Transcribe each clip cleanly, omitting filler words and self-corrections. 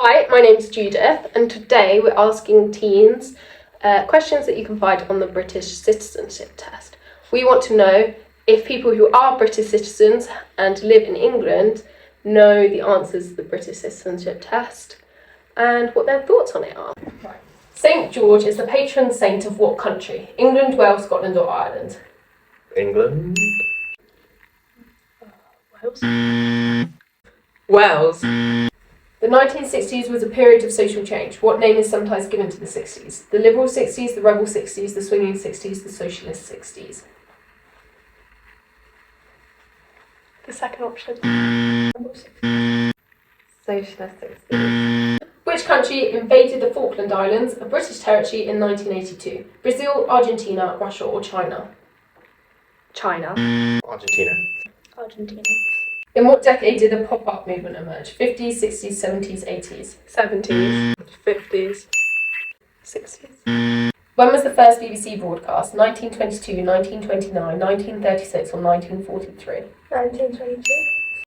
Hi, my name's Judith, and today we're asking teens questions that you can find on the British Citizenship Test. We want to know if people who are British citizens and live in England know the answers to the British Citizenship Test and what their thoughts on it are. Right. St. George is the patron saint of what country? England, Wales, Scotland or Ireland? England? Wales. The 1960s was a period of social change. What name is sometimes given to the 60s? The Liberal 60s, the Rebel 60s, the Swinging 60s, the Socialist 60s. The second option. Socialist 60s. Which country invaded the Falkland Islands, a British territory, in 1982? Brazil, Argentina, Russia or China? China. Argentina. Argentina. In what decade did the pop-up movement emerge? 50s, 60s, 70s, 80s? 70s. 50s. 60s. When was the first BBC broadcast? 1922, 1929, 1936 or 1943? 1922.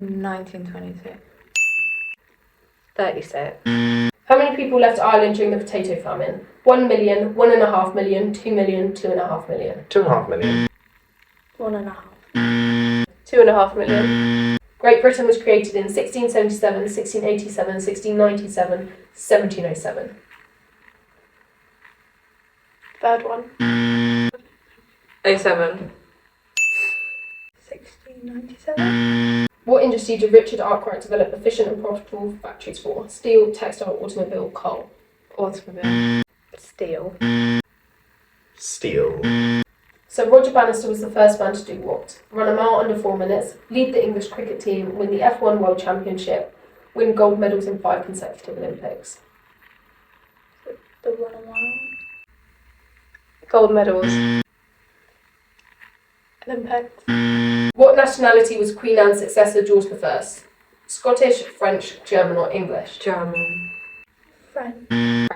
1922. 36. How many people left Ireland during the potato famine? 1 million, 1.5 million, 2 million, 2.5 million. 2.5 million. 1.5. 2.5 million. Great Britain was created in 1677, 1687, 1697, 1707. Third one. 07. 1697. What industry did Richard Arkwright develop efficient and profitable factories for? Steel, textile, automobile, coal. Automobile. Steel. Steel. So Roger Bannister was the first man to do what? Run a mile under 4 minutes, lead the English cricket team, win the F1 World Championship, win gold medals in 5 consecutive Olympics. The run a mile. Gold medals. Olympics. What nationality was Queen Anne's successor George I? Scottish, French, German or English? German. French. French.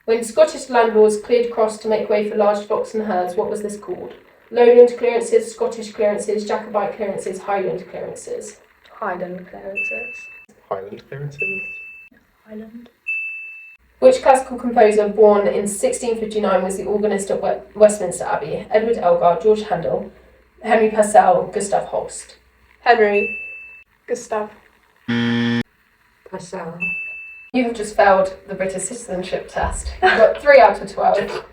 When Scottish landlords cleared cross to make way for large flocks and herds, what was this called? Lowland clearances, Scottish clearances, Jacobite clearances, Highland clearances. Highland clearances. Highland clearances. Highland. Which classical composer born in 1659 was the organist at Westminster Abbey? Edward Elgar, George Handel, Henry Purcell, Gustav Holst. Henry. Gustav. Purcell. You have just failed the British Citizenship Test. You got 3 out of 12.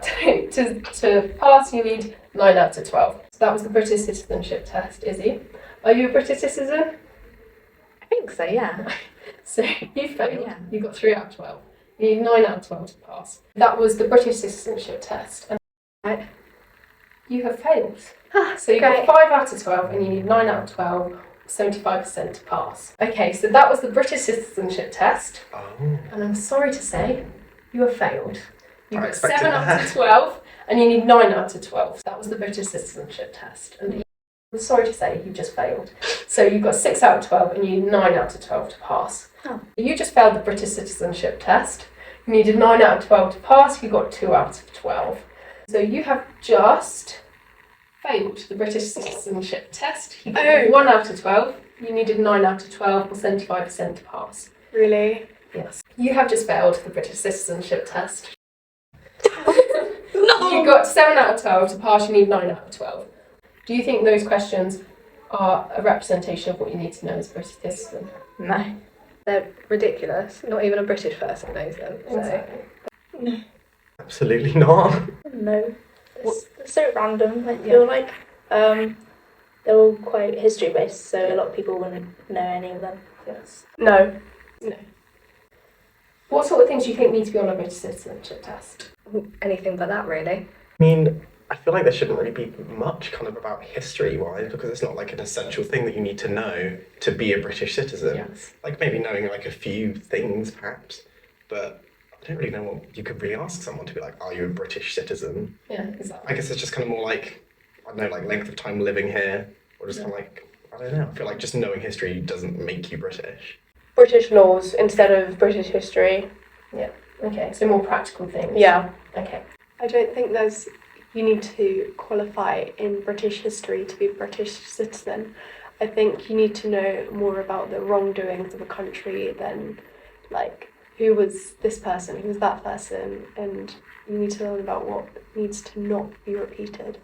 To pass, you need 9 out of 12. So that was the British Citizenship Test. Izzy, are you a British citizen? I think so, yeah. So you failed. Yeah. You got 3 out of 12. You need 9 out of 12 to pass. That was the British Citizenship Test. And Right. you have failed. So you got 5 out of 12 and you need 9 out of 12. 75% to pass. Okay, so that was the British Citizenship Test, Oh. and I'm sorry to say, you have failed. You I got expected 7 out that. of 12, and you need 9 out of 12. That was the British Citizenship Test, and I'm sorry to say, you just failed. So you got 6 out of 12, and you need 9 out of 12 to pass. Oh. You just failed the British Citizenship Test. You needed 9 out of 12 to pass. You got 2 out of 12. So you have just failed the British Citizenship Test. You got 1 out of 12. You needed 9 out of 12 or 75% to pass. Really? Yes. You have just failed the British Citizenship Test. No! You got 7 out of 12 to pass. You need 9 out of 12. Do you think those questions are a representation of what you need to know as a British citizen? No. They're ridiculous. Not even a British person knows them. So. Exactly. No. Absolutely not. No. They're so random. I feel like they're all quite history based, so a lot of people wouldn't know any of them. Yes. No. What sort of things do you think need to be on a British Citizenship Test? Anything but that, really. I mean, I feel like there shouldn't really be much kind of about history-wise, because it's not like an essential thing that you need to know to be a British citizen. Yes. Like maybe knowing like a few things perhaps, but I don't really know what you could really ask someone to be like, are you a British citizen? Yeah, exactly. I guess it's just kind of more like, I don't know, like length of time living here, or just kind of like, I don't know, I feel like just knowing history doesn't make you British. British laws instead of British history. Okay, so more practical things. Yeah. Okay. I don't think you need to qualify in British history to be a British citizen. I think you need to know more about the wrongdoings of a country than like who was this person, who was that person, and you need to learn about what needs to not be repeated.